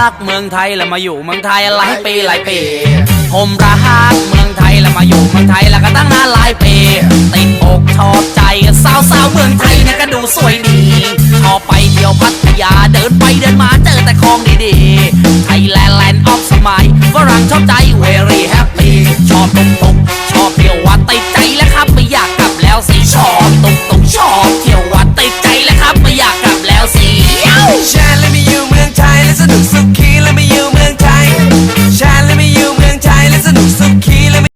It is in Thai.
รักเมืองไทยแล้วมาอยู่เมืองไทยหลายปีหลายปีผมรักเมืองไทยแล้วมาอยู่เมืองไทยแล้วก็ตั้งนานหลายปีติดอกชอบใจสาวเมืองไทยเนี่ยก็ดูสวยดีชอบไปเที่ยวพัทยาเดินไปเดินมาเจอแต่ของดีๆไทยแลนด์แลนด์ออฟสมัยฝรั่งชอบใจ very happy ชอบตุก